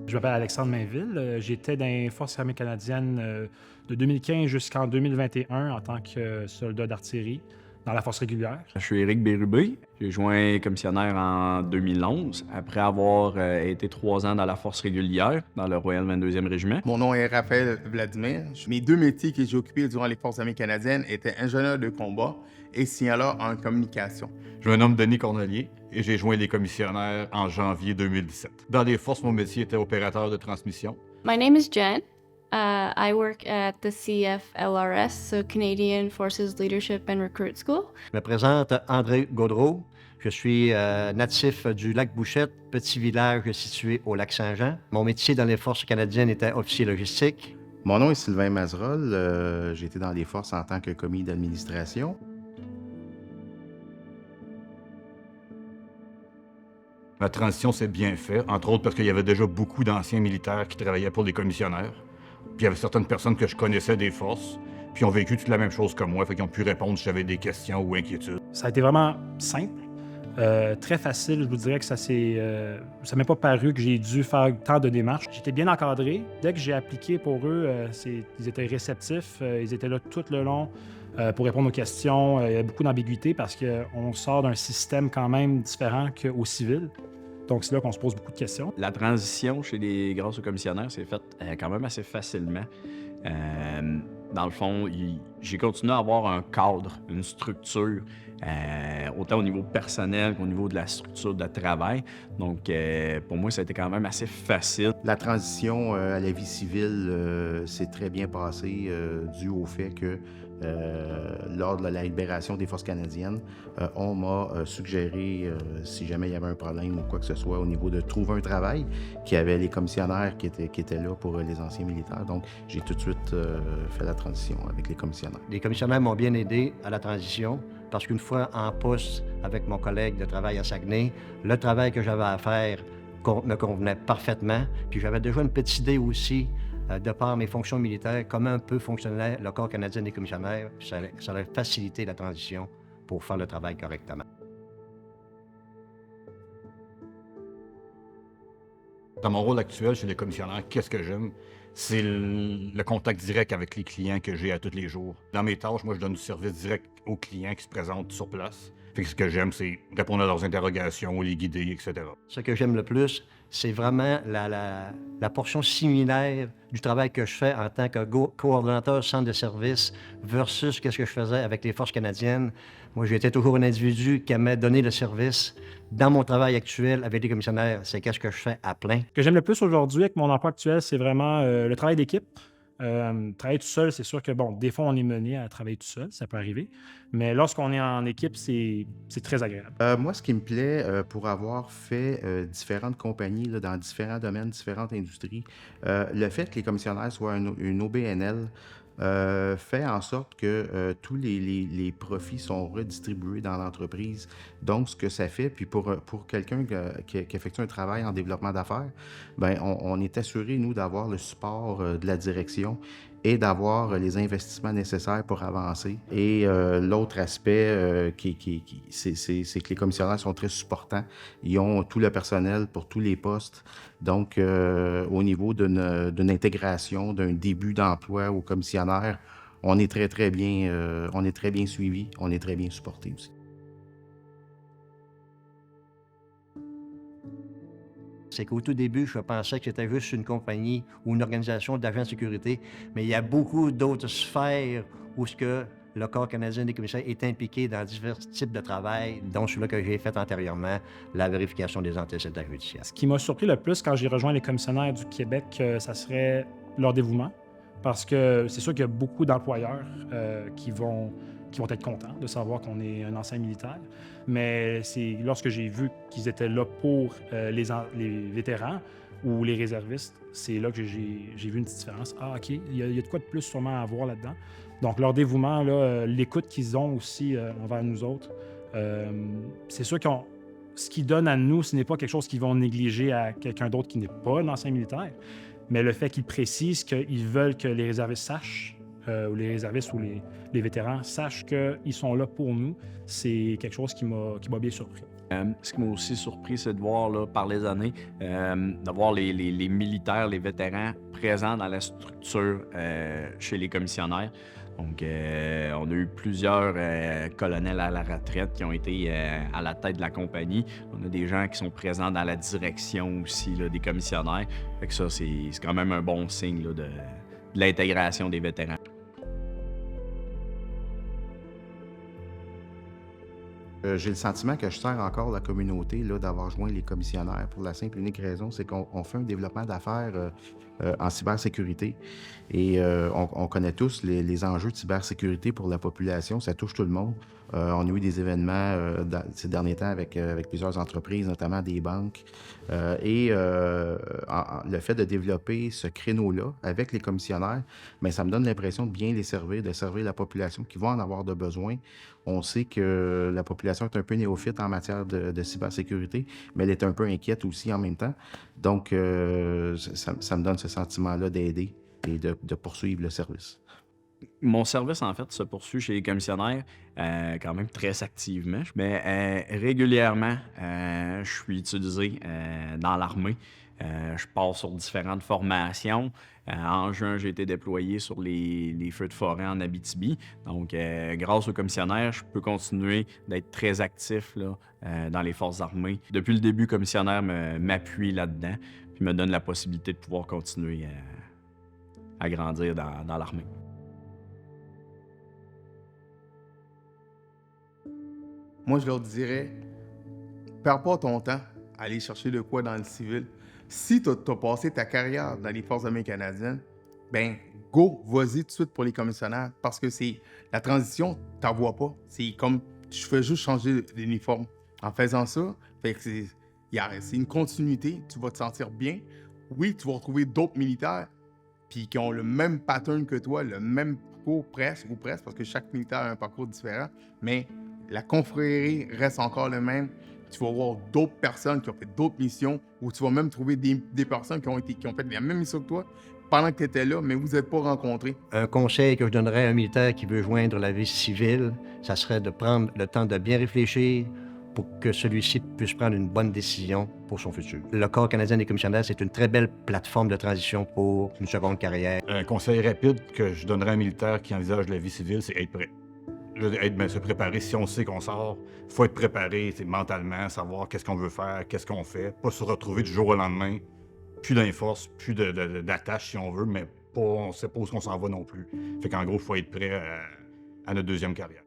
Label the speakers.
Speaker 1: Je m'appelle Alexandre Mainville. J'étais dans les Forces armées canadiennes de 2015 jusqu'en 2021 en tant que soldat d'artillerie dans la force régulière.
Speaker 2: Je suis Éric Bérubé. J'ai joint commissionnaire en 2011, après avoir été 3 ans dans la force régulière, dans le Royal 22e Régiment.
Speaker 3: Mon nom est Raphaël Vladimir. Mes deux métiers que j'ai occupés durant les Forces armées canadiennes étaient ingénieur de combat et signaleur en communication.
Speaker 4: Je me nomme Denis Cornelier et j'ai joint les commissionnaires en janvier 2017. Dans les forces, mon métier était opérateur de transmission.
Speaker 5: My name is Jen. I work at the CFLRS, so Canadian Forces Leadership and Recruit School.
Speaker 6: Je me présente André Gaudreau. Je suis natif du lac Bouchette, petit village situé au lac Saint-Jean. Mon métier dans les forces canadiennes était officier logistique.
Speaker 3: Mon nom est Sylvain Mazerolle. J'ai été dans les forces en tant que commis d'administration.
Speaker 4: La transition s'est bien faite, entre autres parce qu'il y avait déjà beaucoup d'anciens militaires qui travaillaient pour les commissionnaires. Puis il y avait certaines personnes que je connaissais des forces, puis ont vécu toute la même chose que moi, fait qu'ils ont pu répondre si j'avais des questions ou inquiétudes.
Speaker 1: Ça a été vraiment simple, très facile. Je vous dirais que ça m'est pas paru que j'ai dû faire tant de démarches. J'étais bien encadré. Dès que j'ai appliqué pour eux, ils étaient réceptifs. Ils étaient là tout le long pour répondre aux questions. Il y a beaucoup d'ambiguïté parce qu'on sort d'un système quand même différent qu'au civil. Donc, c'est là qu'on se pose beaucoup de questions.
Speaker 2: La transition chez les grâce aux commissionnaires s'est faite quand même assez facilement. Dans le fond, j'ai continué à avoir un cadre, une structure, autant au niveau personnel qu'au niveau de la structure de travail. Donc, pour moi, ça a été quand même assez facile.
Speaker 3: La transition à la vie civile s'est très bien passée dû au fait que lors de la libération des forces canadiennes, on m'a suggéré, si jamais il y avait un problème ou quoi que ce soit, au niveau de trouver un travail, qu'il y avait les commissionnaires qui étaient là pour les anciens militaires. Donc, j'ai tout de suite fait la transition avec les commissionnaires.
Speaker 6: Les commissionnaires m'ont bien aidé à la transition parce qu'une fois en poste avec mon collègue de travail à Saguenay, le travail que j'avais à faire me convenait parfaitement. Puis j'avais déjà une petite idée aussi de par mes fonctions militaires, comment un peu fonctionnait le corps canadien des commissionnaires, puis ça allait faciliter la transition pour faire le travail correctement.
Speaker 4: Dans mon rôle actuel chez les commissionnaires, qu'est-ce que j'aime? C'est le contact direct avec les clients que j'ai à tous les jours. Dans mes tâches, moi, je donne du service direct aux clients qui se présentent sur place. Fait que ce que j'aime, c'est répondre à leurs interrogations, les guider, etc.
Speaker 6: Ce que j'aime le plus, c'est vraiment la portion similaire du travail que je fais en tant que coordonnateur centre de service versus ce que je faisais avec les forces canadiennes. Moi, j'étais toujours un individu qui aimait donner le service. Dans mon travail actuel avec les commissionnaires, c'est qu'est-ce que je fais à plein.
Speaker 1: Ce que j'aime le plus aujourd'hui avec mon emploi actuel, c'est vraiment le travail d'équipe. Travailler tout seul, c'est sûr que, bon, des fois, on est mené à travailler tout seul, ça peut arriver. Mais lorsqu'on est en équipe, c'est très agréable.
Speaker 3: Moi, ce qui me plaît, pour avoir fait différentes compagnies là, dans différents domaines, différentes industries, le fait que les commissionnaires soient une OBNL fait en sorte que tous les profits sont redistribués dans l'entreprise. Donc, ce que ça fait, puis pour quelqu'un qui effectue un travail en développement d'affaires, ben on est assuré, nous, d'avoir le support de la direction et d'avoir les investissements nécessaires pour avancer. Et l'autre aspect, c'est que les commissionnaires sont très supportants. Ils ont tout le personnel pour tous les postes. Donc, au niveau d'une intégration, d'un début d'emploi au commissionnaire, on est très bien suivi, on est très bien supporté aussi.
Speaker 6: C'est qu'au tout début, je pensais que c'était juste une compagnie ou une organisation d'agents de sécurité, mais il y a beaucoup d'autres sphères où ce que le corps canadien des commissaires est impliqué dans divers types de travail, dont celui-là que j'ai fait antérieurement, la vérification des antécédents judiciaires.
Speaker 1: Ce qui m'a surpris le plus quand j'ai rejoint les commissionnaires du Québec, ça serait leur dévouement. Parce que c'est sûr qu'il y a beaucoup d'employeurs qui vont être contents de savoir qu'on est un ancien militaire. Mais c'est lorsque j'ai vu qu'ils étaient là pour les vétérans ou les réservistes, c'est là que j'ai vu une petite différence. Ah, OK, il y a de quoi de plus sûrement à voir là-dedans. Donc, leur dévouement, là, l'écoute qu'ils ont aussi envers nous autres, c'est sûr que ce qu'ils donnent à nous, ce n'est pas quelque chose qu'ils vont négliger à quelqu'un d'autre qui n'est pas un ancien militaire. Mais le fait qu'ils précisent qu'ils veulent que les réservistes sachent, ou les réservistes ou les vétérans sachent qu'ils sont là pour nous, c'est quelque chose qui m'a bien surpris.
Speaker 2: Ce qui m'a aussi surpris, c'est de voir, là, par les années, de voir les militaires, les vétérans présents dans la structure chez les commissionnaires. Donc, on a eu plusieurs colonels à la retraite qui ont été à la tête de la compagnie. On a des gens qui sont présents dans la direction aussi là, des commissionnaires. Fait que ça, c'est quand même un bon signe là, de l'intégration des vétérans.
Speaker 3: J'ai le sentiment que je sers encore la communauté là, d'avoir joint les commissionnaires pour la simple et unique raison, c'est qu'on fait un développement d'affaires en cybersécurité. Et on connaît tous les enjeux de cybersécurité pour la population, ça touche tout le monde. On a eu des événements ces derniers temps avec plusieurs entreprises, notamment des banques. Le fait de développer ce créneau-là avec les commissionnaires, bien, ça me donne l'impression de bien les servir, de servir la population qui va en avoir de besoin. On sait que la population est un peu néophyte en matière de cybersécurité, mais elle est un peu inquiète aussi en même temps. Donc, ça me donne ce sentiment-là d'aider et de poursuivre le service.
Speaker 2: Mon service, en fait, se poursuit chez les commissionnaires quand même très activement. Mais régulièrement, je suis utilisé dans l'armée. Je pars sur différentes formations. En juin, j'ai été déployé sur les feux de forêt en Abitibi. Donc, grâce aux commissionnaires, je peux continuer d'être très actif là, dans les forces armées. Depuis le début, le commissionnaire m'appuie là-dedans puis me donne la possibilité de pouvoir continuer à grandir dans l'armée.
Speaker 7: Moi, je leur dirais, perds pas ton temps à aller chercher de quoi dans le civil. Si tu as passé ta carrière dans les Forces armées canadiennes, ben go, vas-y tout de suite pour les commissionnaires parce que c'est la transition, tu n'en vois pas. C'est comme, tu fais juste changer d'uniforme. En faisant ça, fait que c'est une continuité, tu vas te sentir bien. Oui, tu vas retrouver d'autres militaires puis qui ont le même pattern que toi, le même parcours presque, parce que chaque militaire a un parcours différent, mais la confrérie reste encore le même. Tu vas voir d'autres personnes qui ont fait d'autres missions ou tu vas même trouver des personnes qui ont fait la même mission que toi pendant que tu étais là, mais vous n'êtes pas rencontrés.
Speaker 6: Un conseil que je donnerais à un militaire qui veut joindre la vie civile, ça serait de prendre le temps de bien réfléchir pour que celui-ci puisse prendre une bonne décision pour son futur. Le Corps canadien des commissionnaires, c'est une très belle plateforme de transition pour une seconde carrière.
Speaker 4: Un conseil rapide que je donnerais à un militaire qui envisage la vie civile, c'est être prêt. Se préparer. Si on sait qu'on sort, il faut être préparé mentalement, savoir qu'est-ce qu'on veut faire, qu'est-ce qu'on fait. Pas se retrouver du jour au lendemain, plus d'inforce, plus d'attache si on veut, mais on ne sait pas où on s'en va non plus. Fait qu'en gros, il faut être prêt à notre deuxième carrière.